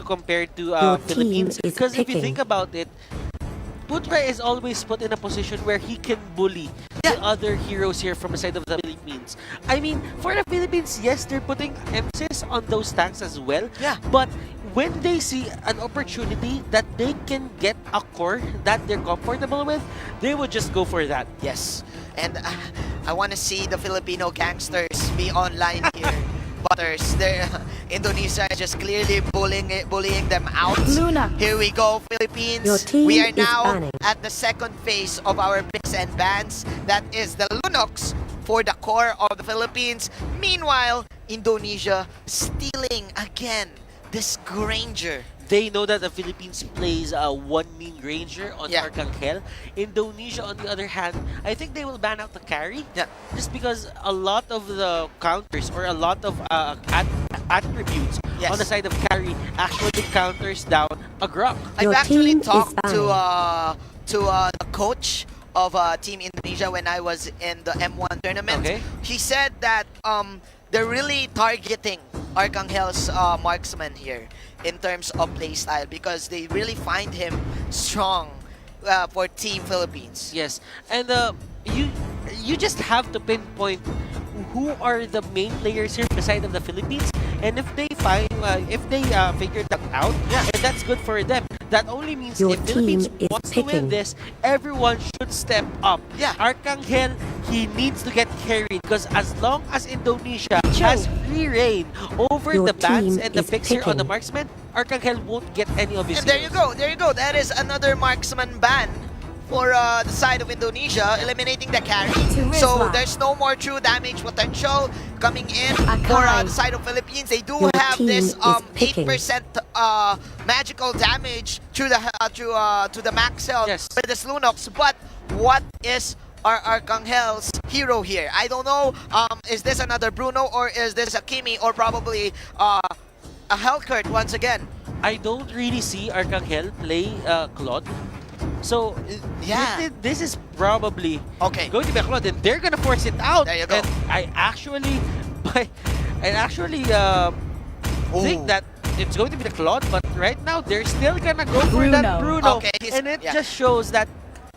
compare to Your Philippines. team is Because if you picking. think about it, Putra is always put in a position where he can bully the other heroes here from the side of the Philippines. I mean, for the Philippines, yes, they're putting emphasis on those tanks as well. Yeah. But when they see an opportunity that they can get a core that they're comfortable with, they would just go for that. Yes, and I want to see the Filipino gangsters be online here. Butters, Indonesia is just clearly bullying them out. Luna. Here we go, Philippines. Your team We are is now banning. at the second phase of our picks and bans. That is the Lunox for the core of the Philippines. Meanwhile, Indonesia stealing again this Granger. They know that the Philippines plays one main ranger on Yeah. Arcangel. Indonesia, on the other hand, I think they will ban out the carry. Yeah. Just because a lot of the counters or a lot of attributes Yes. on the side of carry actually counters down a Grok. I've Your actually team is talked to banning. the coach of Team Indonesia when I was in the M1 tournament. Okay. He said that they're really targeting Arcangel's marksman here in terms of playstyle because they really find him strong for Team Philippines. Yes, and you just have to pinpoint who are the main players here beside of the Philippines, and if they figure that out, Yeah. and that's good for them. That only means Your if Philippines team is wants to win picking. this, everyone should step up. Yeah. Arcangel, he needs to get carried because as long as Indonesia has free reign over Your the bans team and the is picks here on the picking. marksman, Arcangel won't get any of his And there you heroes. go, there you go. That is another marksman ban for the side of Indonesia, eliminating the carry. So Rizla. there's no more true damage potential coming in Akai. for the side of Philippines. They do Your have team this is picking. 8% magical damage to the max health Yes. with this Lunox. But what is our Arcangel's hero here? I don't know. Is this another Bruno or is this a Kimi or probably a Hellkurt once again? I don't really see Arcangel play Claude. So, Yeah. this is probably Okay. going to be a Claude, and they're gonna force it out. There you go. And I actually Ooh. think that it's going to be the Claude, but right now they're still gonna go for that Bruno. Okay, And it yeah. just shows that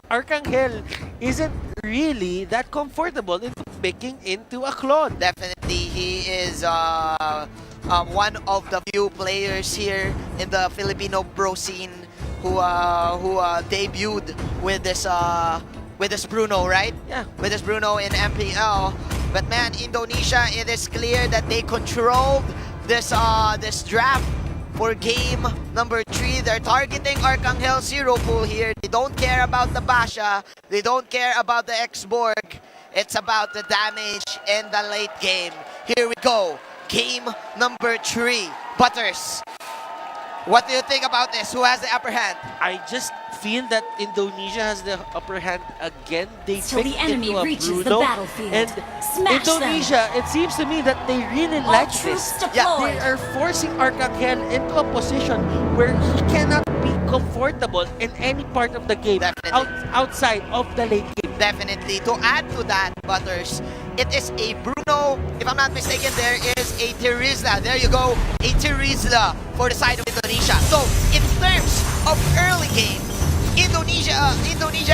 Arcangel isn't really that comfortable in picking into a Claude. Definitely, he is one of the few players here in the Filipino bro scene who debuted with this Bruno, right? Yeah. With this Bruno in MPL. But man, Indonesia, it is clear that they controlled this draft for game number 3. They're targeting Arcangel Zero Pool here. They don't care about the Basha. They don't care about the X-Borg. It's about the damage in the late game. Here we go. Game number 3. Butters, what do you think about this? Who has the upper hand? I just feel that Indonesia has the upper hand again. They Till the picked enemy into a reaches the Bruno, battlefield. and Smash them. Indonesia, it seems to me that they really All like troops this. deployed. They are forcing Arcangel into a position where he cannot be comfortable in any part of the game Definitely. outside of the late game. Definitely. To add to that, Butters, it is a Bruno. If I'm not mistaken, there is a Terizla. There you go. A Terizla for the side of Indonesia. So, in terms of early game, Indonesia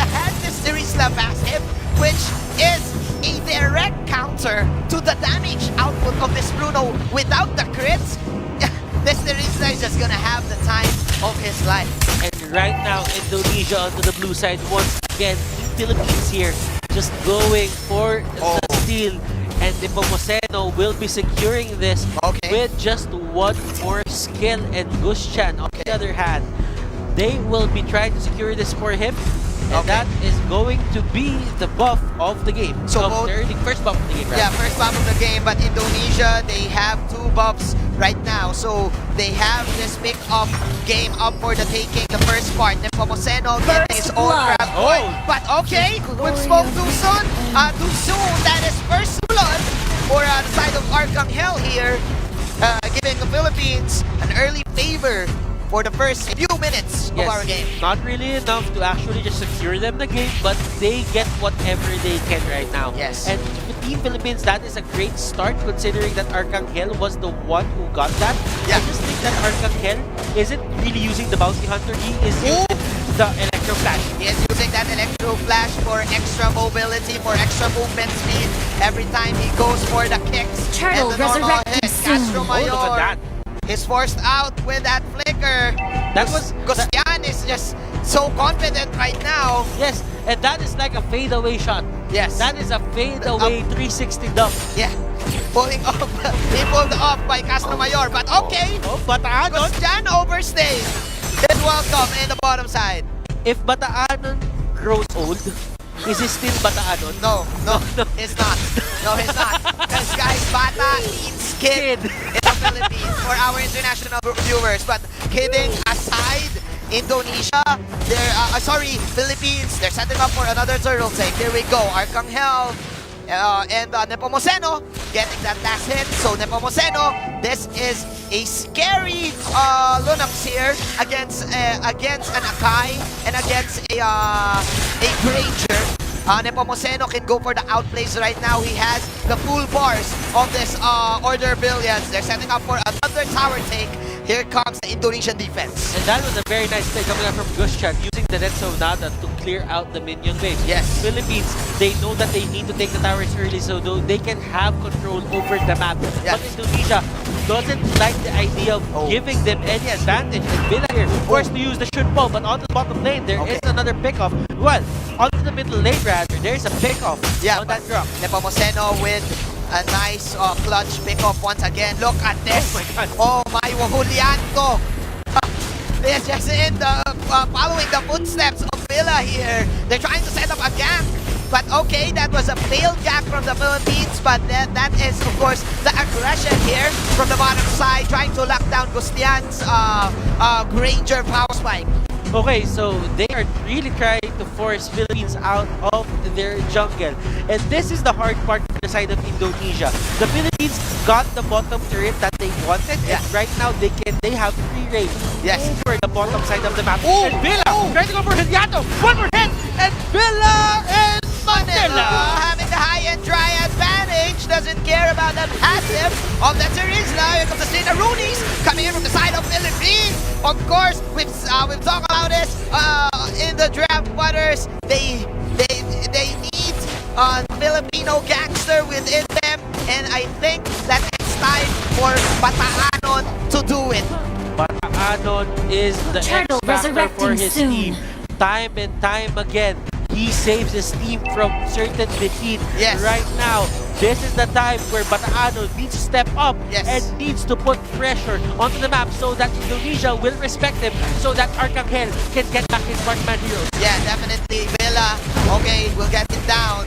has this Terizla passive, which is a direct counter to the damage output of this Bruno. Without the crits, this Terizla is just gonna have the time of his life. And right now, Indonesia onto the blue side once again. Philippines here just going for the steal. And the Pomoceno will be securing this with just one more skill. And Guschan, on the other hand, they will be trying to secure this for him. And that is going to be the buff of the game. So first buff of the game, right? Yeah, first buff of the game, but Indonesia, they have 2 buffs right now. So they have this pick up game up for the taking the first part. Then Pomoceno getting his own blood. grab point. But okay, with smoke too soon, that is first blood for the side of Arcangel here, giving the Philippines an early favor for the first few minutes of our game. Not really enough to actually just secure them the game, but they get whatever they can right now. Yes. And Team Philippines, that is a great start considering that Arcangel was the one who got that. Yeah. I just think that Arcangel isn't really using the bounty hunter. He is using the electro flash. He is using that electro flash for extra mobility, for extra movement speed. Every time he goes for the kicks Turtle and the normal resurrected hit. soon. Castro Oh, look at that. Mayor is forced out with that flicker. That was... Gustian is just so confident right now. Yes, and that is like a fadeaway shot. Yes. That is a fadeaway 360 dunk. Yeah. Pulling off. He pulled off by Castro Mayor. But okay. Oh, Bataanon. Gustian overstayed. Is welcome in the bottom side. If Bataanon grows old, is he still Bataanon? No, he's not. No, he's not. This guy's Bata means kid in the Philippines for our international viewers. But kidding aside, Indonesia, Philippines, they're setting up for another turtle take. Here we go. Arcangel and Nepomuceno getting that last hit. So Nepomuceno, this is a scary Lunox here against an Akai and against a Granger. Nepomuceno can go for the outplays right now. He has the full bars of this Order Billions. They're setting up for another tower take. Here comes the Indonesian defense. And that was a very nice play coming out from Gustian, using the Netso Nada to clear out the minion waves. Yes. Philippines, they know that they need to take the towers early so they can have control over the map. Yes. But Indonesia doesn't like the idea of giving them any advantage. And Villa here, forced to use the shoot ball, but on the bottom lane, there is another pickoff. Well, onto the middle lane rather, there is a pickoff on that drop. Nepomuceno with a nice clutch pickoff once again. Look at this. Oh my God. Oh my, Julianto. They're just in the following the footsteps of Villa here. They're trying to set up a gank. But okay, that was a failed gank from the Philippines. But that is, of course, the aggression here from the bottom side, trying to lock down Gustian's Granger power spike. Okay, so they are really trying to force Philippines out of their jungle. And this is the hard part for the side of Indonesia. The Philippines got the bottom turret that they wanted, and right now they have free reign over the bottom side of the map. Ooh, And Villa trying to go for Hiliato. One more hit, and Villa and Manila having the high-end dry advantage, doesn't care about the passive of the Terizla. Here comes the Sina Roonies coming in from the side of Philippines. Of course, we've talked about this in the draft butters. They need Filipino gangster within them, and I think that it's time for Bataanon to do it. Bataanon is the X-Factor for his team. Time and time again, he saves his team from certain defeat. Yes. Right now, this is the time where Bataanon needs to step up and needs to put pressure onto the map so that Indonesia will respect him, so that Arcangel can get back his Markman heroes. Yeah, definitely. Villa, okay, we'll get it down.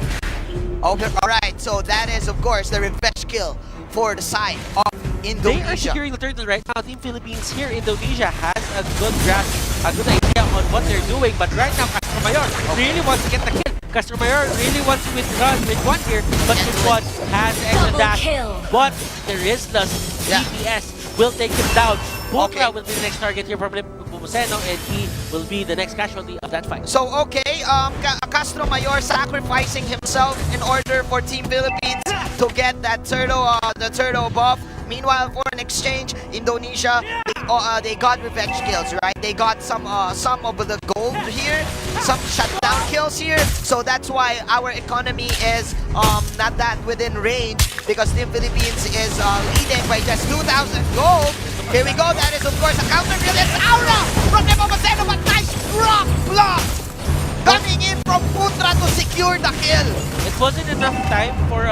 Okay, alright, so that is, of course, the revenge kill for the side of Indonesia. They are securing the turtle right now. Team Philippines here. Indonesia has a good grasp, a good idea on what they're doing. But right now, Castro Mayor really wants to get the kill. Castro Mayor really wants to withdraw with one here, but this one has extra dash. But there is the DPS will take him down. Bokra will be the next target here from Nepomuceno, and he will be the next casualty of that fight. So okay, Castro Mayor sacrificing himself in order for Team Philippines to get that turtle, the turtle buff. Meanwhile, for an exchange, Indonesia, they got revenge kills, right? They got some of the gold here, some shutdown kills here. So that's why our economy is not that within range, because Team Philippines is leading by just 2,000 gold. Here we go. That is, of course, a counter brilliance aura from Nepomuceno, but nice rock block coming in from Putra to secure the kill. It wasn't enough time for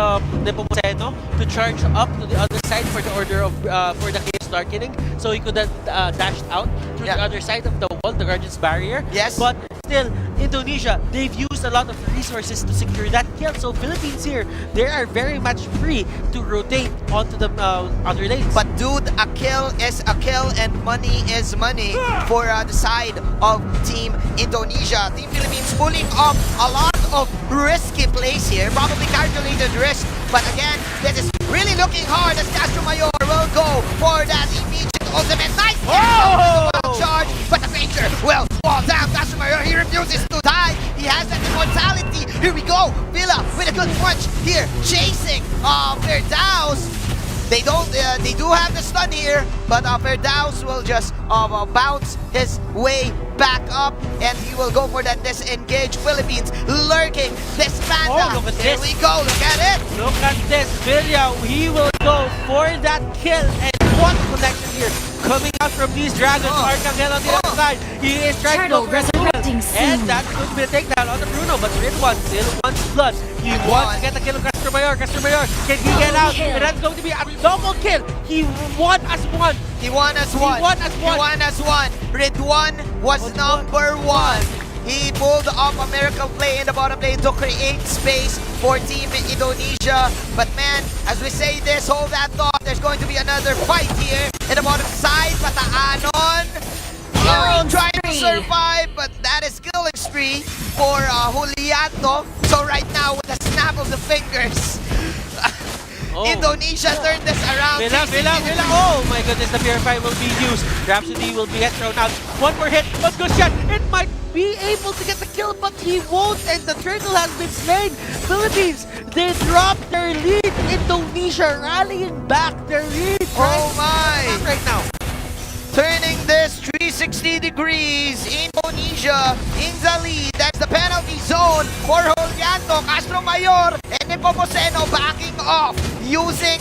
Nepomuceno to charge up to the other side for the order of for the Chaos Darkening, so he could have dashed out to the other side of the wall, the Guardian's Barrier. Yes. But still, Indonesia, they've used a lot of resources to secure that kill. So Philippines here, they are very much free to rotate onto the other lanes. But dude, a kill is a kill and money is money for the side of Team Indonesia. Team Philippines pulling off a lot of risky plays here, probably calculated risk. But again, this is really looking hard as Castro Mayor will go for that immediate ultimate. Nice charge, but the Ranger will fall down. Castro Mayor, he refuses to die. He has that immortality. He Here we go. Villa with a good punch here, chasing Firdaus. They do have the stun here, but Firdaus will just bounce his way back up, and he will go for that disengage. Philippines lurking this panda. Oh, look at Here this. we go. Look at it. Look at this, Villa. He will go for that kill, and what connection here coming out from these dragons. Arcangel on the other side. He is trying to Turtle go for the resurrecting kill, and soon. that could be a takedown on the Bruno, but Ridwan still wants blood. He And wants one. to get the kill on Castromayor. Castromayor, can he get out? kill. And that's going to be a double kill. He won as one. He won as one. won as one. He won as one. Ridwan was number one. He pulled off a miracle play in the bottom lane to create space for Team Indonesia. But man, as we say this, hold that thought. There's going to be another fight here in the bottom side. Pataanon. Killing Trying to spree. survive, but that is killing spree for Juliato. So right now, with a snap of the fingers, Indonesia turned this around. Villa. Oh my goodness, the Purify will be used. Rhapsody will be thrown out. One more hit, one good shot. It might be able to get the kill, but he won't, and the turtle has been slain. Philippines, they dropped their lead. Indonesia rallying back their lead. Oh my! Right now. Turning this 360 degrees, Indonesia in the lead. That's the penalty zone for Juliato, Castromayor, and Nepomuceno backing off using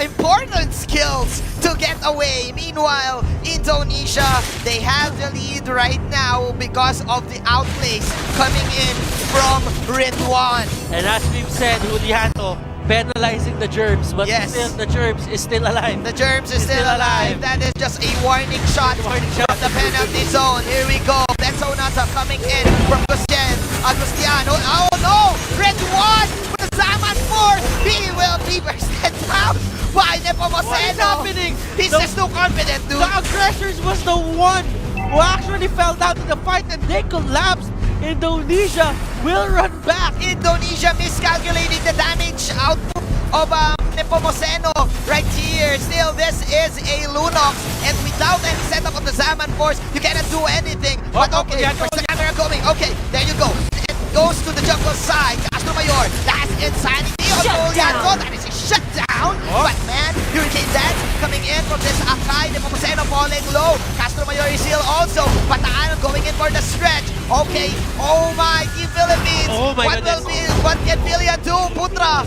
important skills to get away. Meanwhile, Indonesia, they have the lead right now because of the outplays coming in from Ridwan. And as we've said, Juliato penalizing the germs, but Yes. still the germs is still alive. The germs is still alive. That is just a warning shot. Warning shot. From the penalty zone. Here we go. That's Onata coming in from Agustiano. Oh no! Red one with the Zaman force. He will be bursted down by Nepomuceno. What is happening? He's just too confident, dude. The aggressors was the one who actually fell down to the fight, and they collapsed. Indonesia will run back. Indonesia miscalculating the damage output of Nepomuceno right here. Still, this is a Lunox, and without any setup of the Zaman Force, you cannot do anything. But okay, first the camera going. Okay, there you go. It goes to the jungle side. Castromayor, that's insanity. Shutdown. That is a shutdown. But man, Hurricane Dance coming in from this Akai. Nepomuceno falling low. Castromayor is still also. Pataanon going in for the stretch. Okay, oh my, Team Philippines. Oh my goodness. What can Villia do, Putra?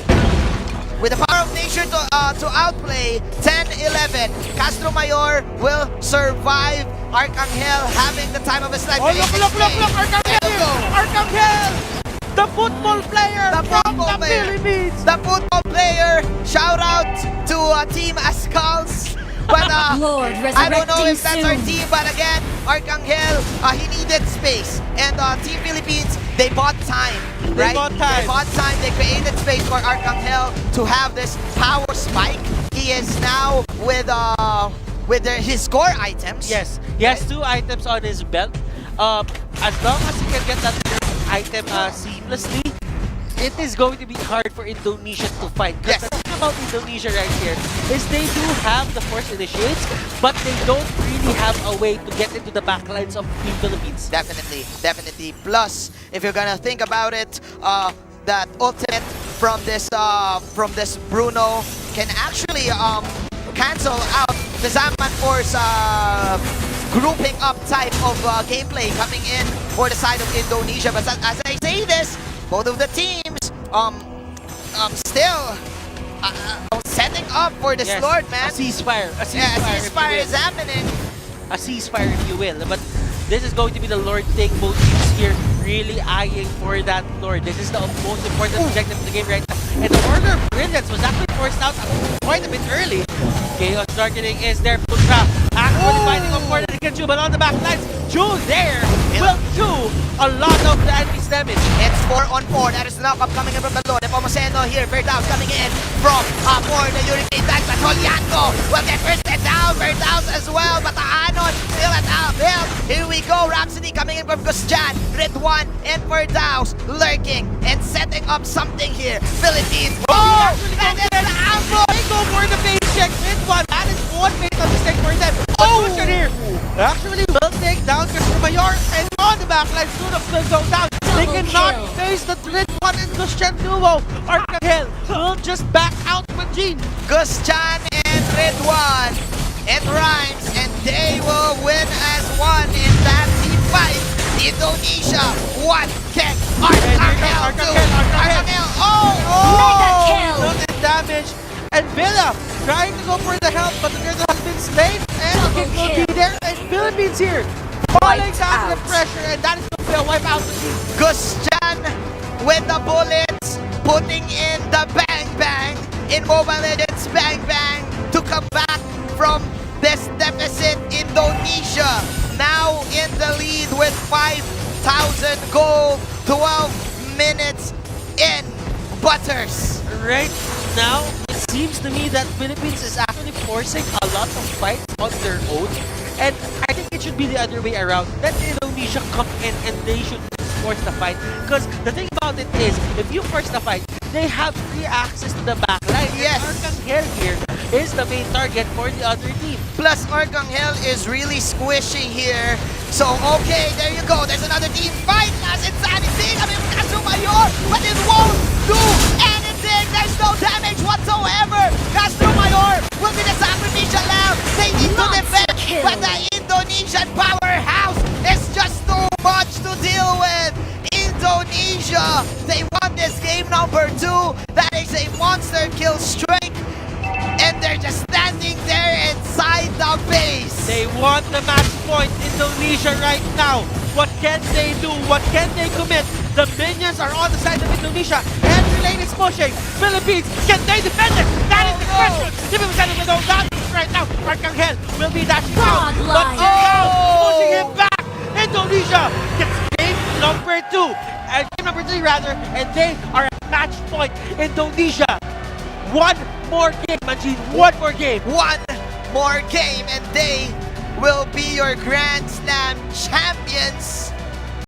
With the power of nature to outplay 10-11, Castromayor will survive. Arcangel having the time of his life. Oh, look, Arcangel! Arcangel! The football player The from football the player. Philippines! The football player. Shout out to Team Ascals. But Lord I don't know resurrecting if that's our soon. team, but again, Arcangel, he needed space. And Team Philippines, they bought time, right? bought time. They bought time. They created space for Arcangel to have this power spike. He is now with his core items. Yes, he has 2 items on his belt. As long as he can get that item seamlessly, it is going to be hard for Indonesia to fight. Yes. The thing about Indonesia right here is they do have the force initiates, but they don't really have a way to get into the backlines of Team Philippines. Definitely. Plus, if you're gonna think about it, that ultimate from this Bruno can actually cancel out the Zaman Force grouping up type of gameplay coming in for the side of Indonesia. But as I say this, both of the teams still setting up for this Yes, Lord, man. a ceasefire. A Yeah, ceasefire, a ceasefire is happening. a ceasefire, if you will. But this is going to be the Lord thing. Both teams here really eyeing for that Lord. This is the most important objective of the game right now. And the Order of Brilliance was actually forced out quite a bit early. Chaos Darkening is there. Putra actually fighting up for the Chu, but on the back lines, Chu there will do a lot of the enemy's damage. It's 4-on-4. That is the knockup coming in from the Lord. Nepomuceno here. Firdaus coming in from for the Hurricane Tank. But Juliato will get bursted down. Firdaus as well. Pataanon still at outfield. Here we go. Rhapsody coming in from Gusjan. Ridwan and Firdaus lurking and setting up something here. Philippines. Oh! And it's the ambush! They go for the face check with one. That is one fatal mistake for them. Oh! Here actually will take down Castromayor, and on the backline, Lunox will go down. They cannot face the Trid 1 and Christian duo. Arcangel will just back out Majin. Guschan and Ridwan. It rhymes, and they will win as one in that team fight. Indonesia, what can Arcangel do? Arcangel, Mega kill. Noted damage. And Villa trying to go for the help, but the girl has been slain. And it will be there. And Philippines here falling down to the pressure, and that is going to be a wipe out machine. Guschan with the bullets, putting in the bang bang in Mobile Legends bang bang to come back from this deficit. Indonesia now in the lead with 5,000 gold, 12 minutes in. Butters. Right now, it seems to me that Philippines is actually forcing a lot of fights on their own. And I think it should be the other way around. Let Indonesia come in and they should force the fight. Because the thing about it is, if you force the fight, they have free access to the backline. Yes. Arcangel here is the main target for the other team. Plus, Arcangel is really squishy here. So, okay, there you go. There's another team fight. As insanity. I mean, Mayor, but it won't do anything. There's no damage whatsoever. Mayor will be the sacrificial lamb. They need to defend, but the Indonesian powerhouse is just too much to deal with. Indonesia, they won this game number 2. That is a monster kill streak. And they're just standing there inside the base. They want the match point, Indonesia right now. What can they do? What can they commit? The minions are on the side of Indonesia, and Relane is pushing. Philippines, can they defend it? That is the question. Philippines are know that right now. Arcangel will be dashing out, but now pushing him back. Indonesia gets game number 2, game number 3 rather, and they are at match point. Indonesia, one more game, Majin. One more game. One more game, and they will be your Grand Slam champions.